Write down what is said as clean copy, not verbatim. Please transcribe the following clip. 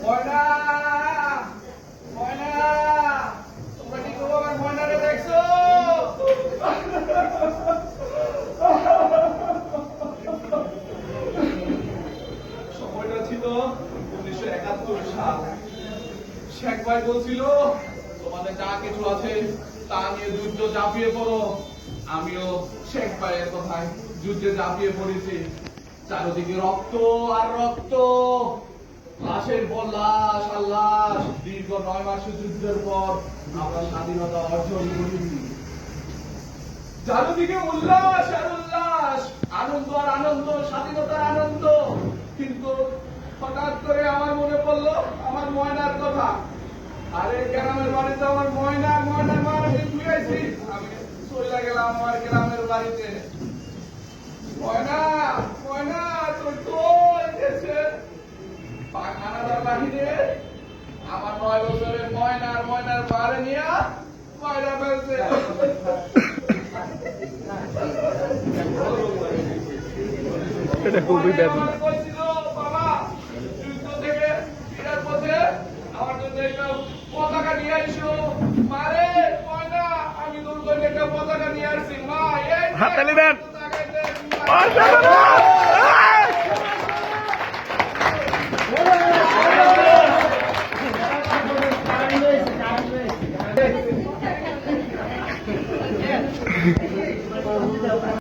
ময়না ময়না তোমরা কি তোমার ময়নারে দেখছো? সময়টা ছিল 1971 সাল। শেখ ভাই বলছিল তোমাদের যা কিছু আছে তা নিয়ে যুদ্ধ ঝাঁপিয়ে পড়ো। আমিও শেখ ভাইয়ের কথায় যুদ্ধে ঝাঁপিয়ে পড়েছি। চারদিকে রক্ত আর রক্ত, লাশের পর লাশ আর লাশ। দীর্ঘ 9 মাসের যুদ্ধের পর আমরা স্বাধীনতা অর্জন করেছি। চারদিকে উল্লাস আর উল্লাস, আনন্দ আর আনন্দ, স্বাধীনতার আনন্দ। কিন্তু হঠাৎ করে আমার মনে পড়লো আমার ময়নার কথা। আরে গ্রামের বাড়িতে আমার ময়না ময়না মারা শুয়েছি। আমি চলে গেলাম আমার গ্রামের বাড়িতে। ময়না ময়না তোর কই গেছে? পাখানাদার বাহিরে আমার 9 বছরের ময়নার বাড়ি নিয়ে ময়না ফেলছে। এটা খুবই বেদনা। বাবা যুদ্ধ থেকে ফেরার পথে আমার জন্য একটা পতাকা নিয়ে আইসো। মারে ময়না, আমি তোর জন্য একটা পতাকা নিয়ে আসছি। মা এই হাততালি দেন। পতাকা দে।